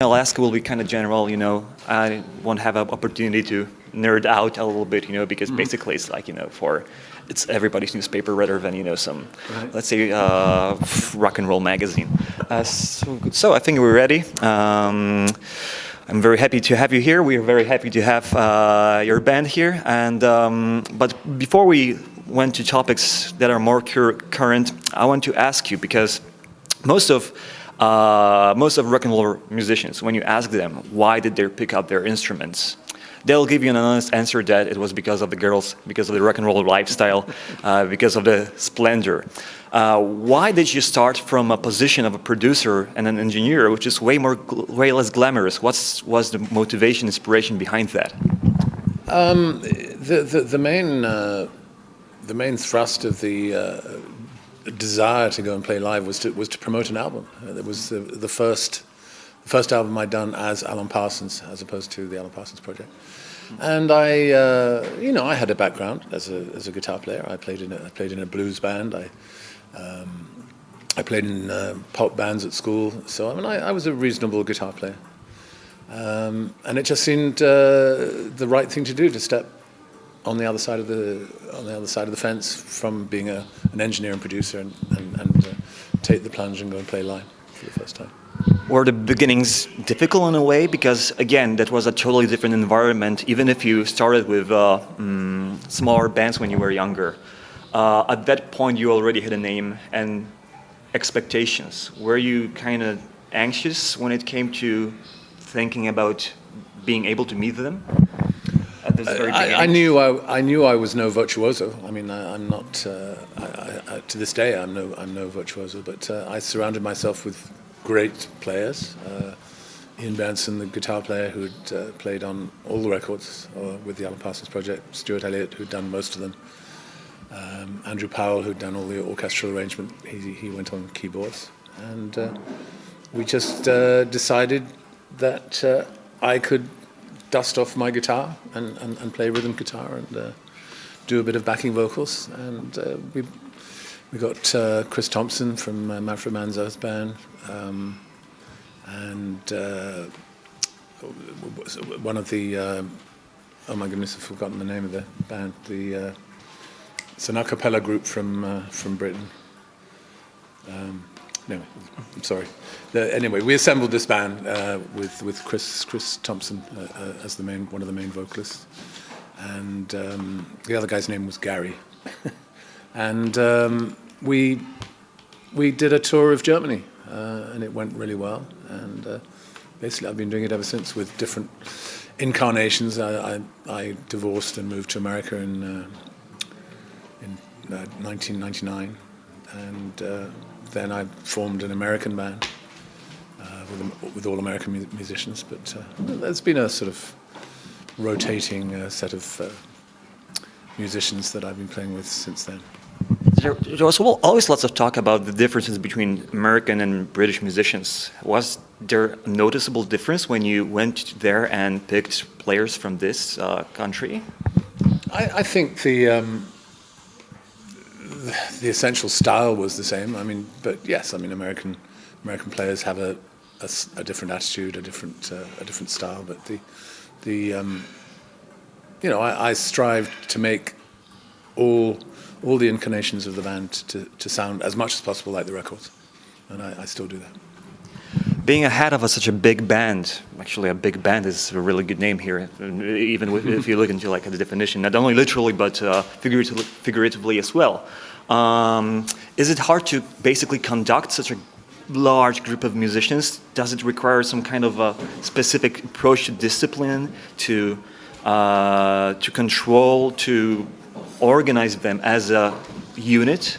Alaska will be kind of general, I won't have an opportunity to nerd out a little bit, because basically it's like, it's everybody's newspaper rather than, some, Right. let's say, rock and roll magazine. So I think we're ready. I'm very happy to have you here. We are very happy to have your band here. And but before we went to topics that are more current, I want to ask you, because most of rock and roll musicians, when you ask them why did they pick up their instruments, they'll give you an honest answer that it was because of the girls, because of the rock and roll lifestyle, because of the splendor. Why did you start from a position of a producer and an engineer, which is way less glamorous? What was the motivation, inspiration behind that? The main thrust of the desire to go and play live was to promote an album. It was the first album I'd done as Alan Parsons, as opposed to the Alan Parsons Project. And I had a background as a guitar player. I played in a blues band. I played in pop bands at school. So I was a reasonable guitar player. And it just seemed the right thing to do, to step on the other side of the fence from being an engineer and producer and take the plunge and go and play live for the first time. Were the beginnings difficult in a way? Because again, that was a totally different environment, even if you started with smaller bands when you were younger. At that point, you already had a name and expectations. Were you kind of anxious when it came to thinking about being able to meet them? At this very beginning? I knew I was no virtuoso. I mean, I'm not. To this day, I'm no virtuoso. But I surrounded myself with great players. Ian Benson, the guitar player who'd played on all the records with the Alan Parsons Project. Stuart Elliott, who'd done most of them. Andrew Powell, who'd done all the orchestral arrangement. He went on keyboards, and we just decided that I could dust off my guitar and play rhythm guitar and do a bit of backing vocals. And we got Chris Thompson from Manfred Mann's band, and one of the oh my goodness, I've forgotten the name of the band. It's an a cappella group from Britain. No, I'm sorry. Anyway, we assembled this band with Chris Thompson as one of the main vocalists, and the other guy's name was Gary, and we did a tour of Germany, and it went really well. And basically, I've been doing it ever since with different incarnations. I divorced and moved to America in 1999, and then I formed an American band with all American musicians. But there's been a sort of rotating set of musicians that I've been playing with since then. There was always lots of talk about the differences between American and British musicians. Was there a noticeable difference when you went there and picked players from this country? I think the essential style was the same. I mean, but yes, I mean American players have a different attitude, a different style. But I strive to make all the incarnations of the band to sound as much as possible like the records, and I still do that. Being ahead of such a big band, actually a big band is a really good name here, even if you look into like the definition, not only literally but figuratively as well. Is it hard to basically conduct such a large group of musicians? Does it require some kind of a specific approach to discipline, to control, to organize them as a unit?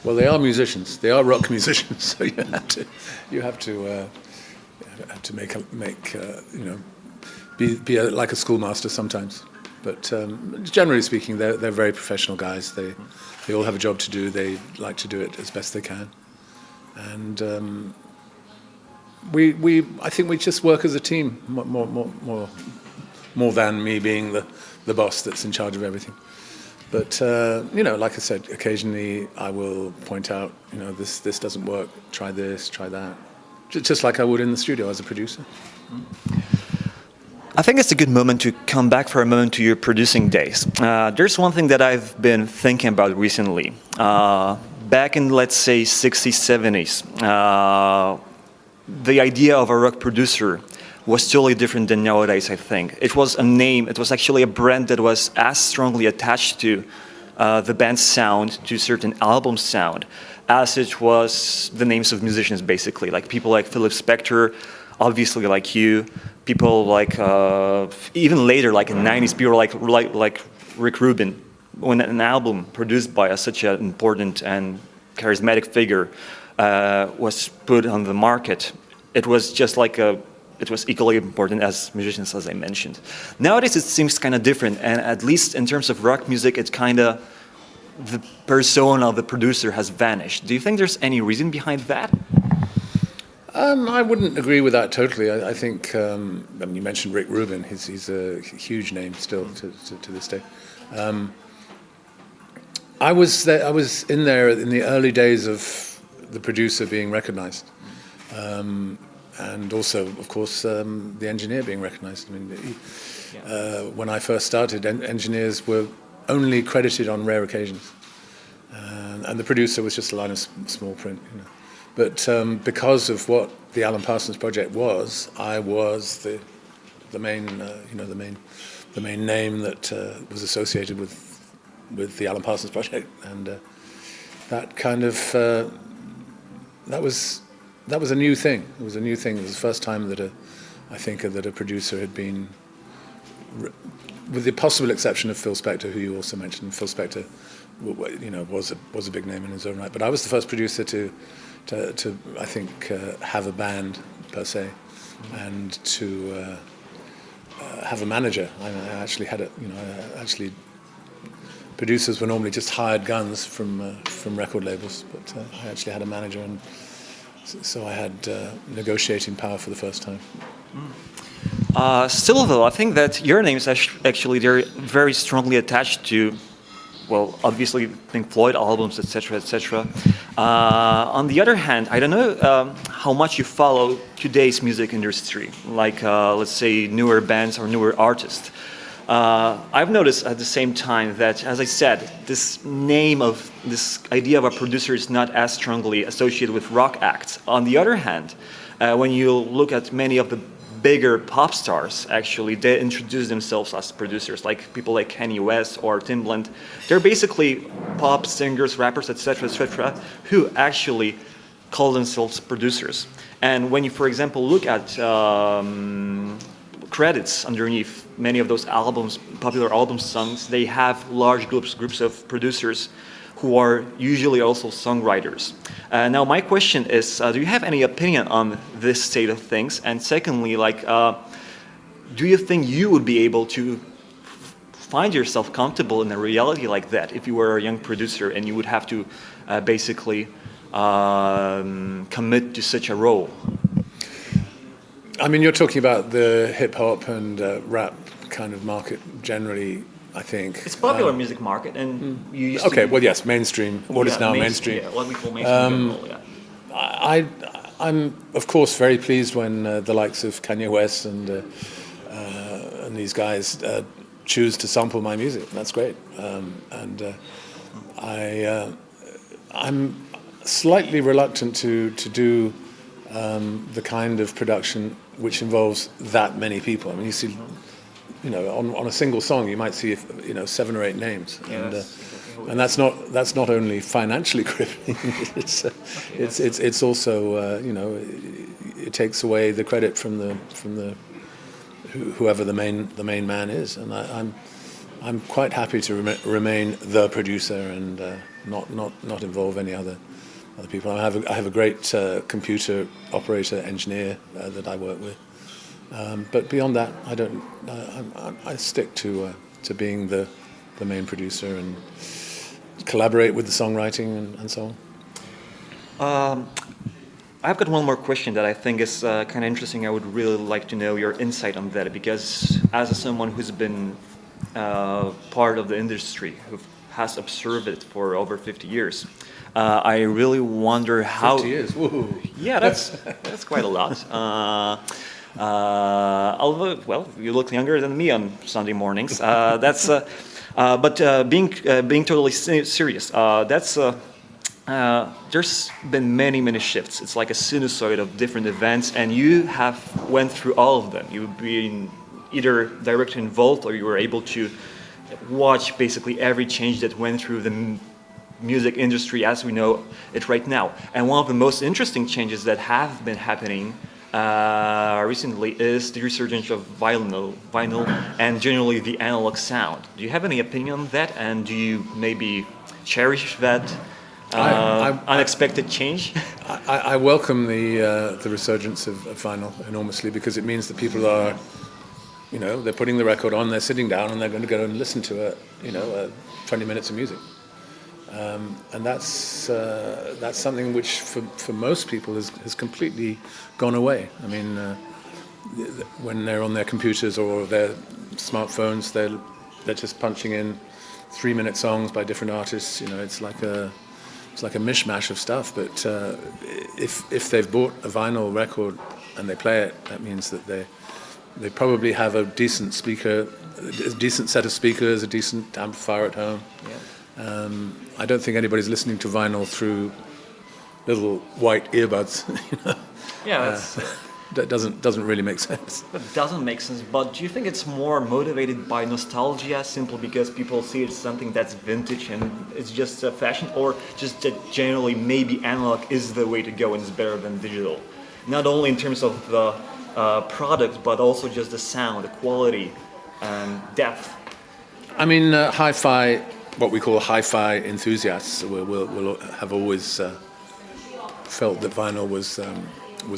Well, they are musicians. They are rock musicians, so you have to be like a schoolmaster sometimes. But generally speaking, they're very professional guys. They all have a job to do. They like to do it as best they can, and I think we just work as a team more than me being the boss that's in charge of everything. But like I said, occasionally I will point out, this doesn't work. Try this, try that, just like I would in the studio as a producer. I think it's a good moment to come back for a moment to your producing days. There's one thing that I've been thinking about recently. Back in, let's say, 60s, 70s, the idea of a rock producer was totally different than nowadays, I think. It was a name, it was actually a brand that was as strongly attached to the band's sound, to certain album sound, as it was the names of musicians, basically. Like people like Philip Spector, obviously like you, people like, even later, like in the 90s, people like Rick Rubin. When an album produced by such an important and charismatic figure was put on the market, it was just like it was equally important as musicians, as I mentioned. Nowadays, it seems kind of different, and at least in terms of rock music, it's kind of the persona of the producer has vanished. Do you think there's any reason behind that? I wouldn't agree with that totally. I think I mean, you mentioned Rick Rubin. He's a huge name still to this day. I was in there in the early days of the producer being recognized. And also, of course, the engineer being recognized. I mean, when I first started, engineers were only credited on rare occasions. And the producer was just a line of small print, you know. But because of what the Alan Parsons project was, I was the main, the main name that was associated with the Alan Parsons project, and that kind of that was a new thing. It was a new thing. It was the first time that I think that a producer had been, with the possible exception of Phil Spector, who you also mentioned. Phil Spector, you know, was a big name in his own right. But I was the first producer to I think have a band per se, and to have a manager. I actually had actually. Producers were normally just hired guns from record labels, but I actually had a manager, and so I had negotiating power for the first time. Still, though, I think that your name is actually very strongly attached to, well, obviously Pink Floyd albums, etc., etc. On the other hand, I don't know how much you follow today's music industry, like let's say newer bands or newer artists. I've noticed at the same time that, as I said, this idea of a producer is not as strongly associated with rock acts. On the other hand, when you look at many of the bigger pop stars, actually, they introduce themselves as producers, like people like Kanye West or Timbaland. They're basically pop singers, rappers, etc., who actually call themselves producers. And when you, for example, look at credits underneath many of those albums, popular album songs, they have large groups of producers who are usually also songwriters. Now my question is, do you have any opinion on this state of things? And secondly, like, do you think you would be able to find yourself comfortable in a reality like that if you were a young producer and you would have to basically commit to such a role? I mean, you're talking about the hip hop and rap kind of market generally, I think. It's popular music market, and you used okay, to, well, yes, mainstream. What is now mainstream? Yeah, what we call mainstream. In general, yeah. I'm of course very pleased when the likes of Kanye West and these guys choose to sample my music. That's great, I'm slightly reluctant to do the kind of production which involves that many people. I mean, you see, you know, on a single song, you might see, 7 or 8 names, and that's not only financially crippling. It's also it takes away the credit from the whoever the main man is, and I'm quite happy to remain the producer and not involve any other people. I have a great computer operator engineer that I work with, but beyond that, I don't. I stick to being the main producer and collaborate with the songwriting and so on. I've got one more question that I think is kind of interesting. I would really like to know your insight on that, because as someone who's been part of the industry, who has observed it for over 50 years, I really wonder how... 50 years, woohoo. Yeah, that's quite a lot. Although, well, you look younger than me on Sunday mornings. Being totally serious, there's been many shifts. It's like a sinusoid of different events, and you have went through all of them. You've been either directly involved, or you were able to watch basically every change that went through the music industry as we know it right now. And one of the most interesting changes that have been happening recently is the resurgence of vinyl and generally the analog sound. Do you have any opinion on that, and do you maybe cherish that unexpected change? I welcome the resurgence of vinyl enormously, because it means that people are, they're putting the record on, they're sitting down, and they're going to go and listen to 20 minutes of music. And that's something which for most people has completely gone away. I mean, when they're on their computers or their smartphones, they're just punching in 3-minute songs by different artists. It's like a mishmash of stuff. But if they've bought a vinyl record and they play it, that means that they probably have a decent speaker, a decent set of speakers, a decent amplifier at home. Yeah. I don't think anybody's listening to vinyl through little white earbuds. Yeah, that doesn't really make sense. That doesn't make sense. But do you think it's more motivated by nostalgia, simply because people see it's something that's vintage and it's just a fashion, or just that generally maybe analog is the way to go and is better than digital? Not only in terms of the product, but also just the sound, the quality, and depth. I mean, hi-fi. What we call hi-fi enthusiasts will have always felt that vinyl was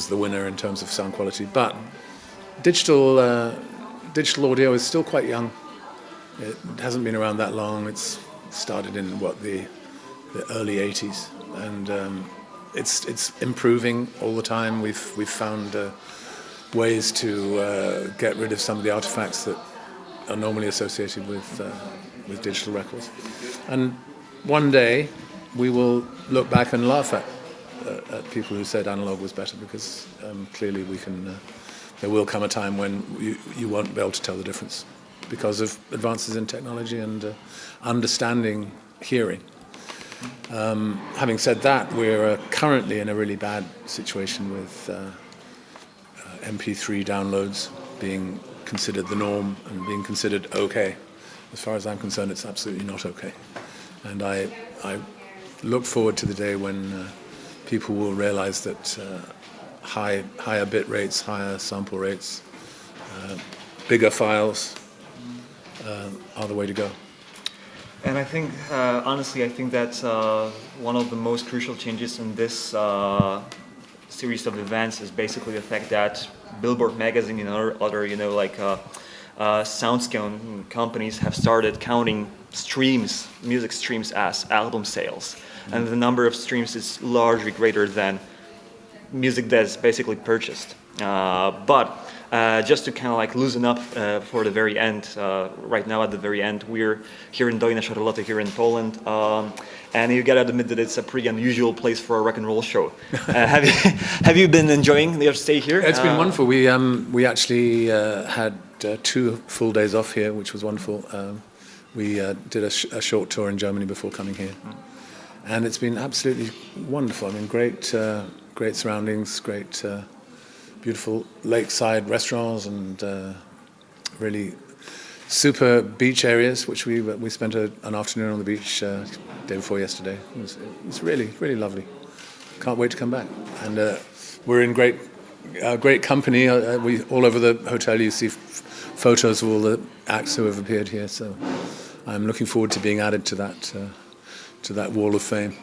the winner in terms of sound quality. But digital audio is still quite young. It hasn't been around that long. It's started in the early '80s, and it's improving all the time. We've found ways to get rid of some of the artifacts that are normally associated with digital records. And one day we will look back and laugh at people who said analog was better, because clearly there will come a time when you won't be able to tell the difference because of advances in technology and understanding hearing. Having said that, we're currently in a really bad situation with MP3 downloads being considered the norm and being considered okay. As far as I'm concerned, it's absolutely not okay. And I look forward to the day when people will realize that higher bit rates, higher sample rates, bigger files are the way to go. And I think, honestly, that's one of the most crucial changes in this series of events is basically the fact that Billboard magazine and other soundscan companies have started counting music streams as album sales. And the number of streams is largely greater than music that's basically purchased. But just to kind of loosen up for the very end, right now at the very end, we're here in Dolina Charlotte here in Poland. And you gotta admit that it's a pretty unusual place for a rock and roll show. Have you been enjoying your stay here? It's been wonderful. We actually had 2 full days off here, which was wonderful. We did a short tour in Germany before coming here, and it's been absolutely wonderful. I mean, great surroundings, great, beautiful lakeside restaurants, and really super beach areas, which we spent an afternoon on the beach day before yesterday. It was really lovely. Can't wait to come back. And we're in great company. All over the hotel you see photos of all the acts who have appeared here. So I'm looking forward to being added to that wall of fame.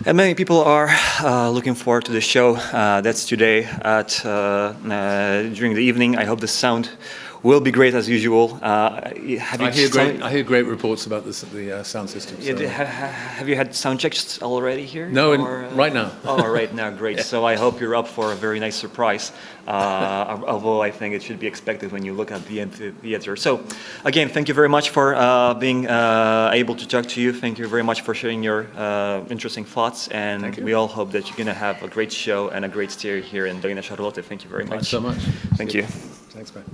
And many people are looking forward to the show. That's today during the evening. I hope the sound will be great as usual. Have I you hear great reports about the sound system. So. have you had sound checks already here? No, right now. Oh, right now, great. Yeah. So I hope you're up for a very nice surprise. Although I think it should be expected when you look at the theater. So, again, thank you very much for being able to talk to you. Thank you very much for sharing your interesting thoughts, and we all hope that you're going to have a great show and a great stay here in Dolina Charlotte. Thank you very much. Thanks so much. Thank you. Thanks, man.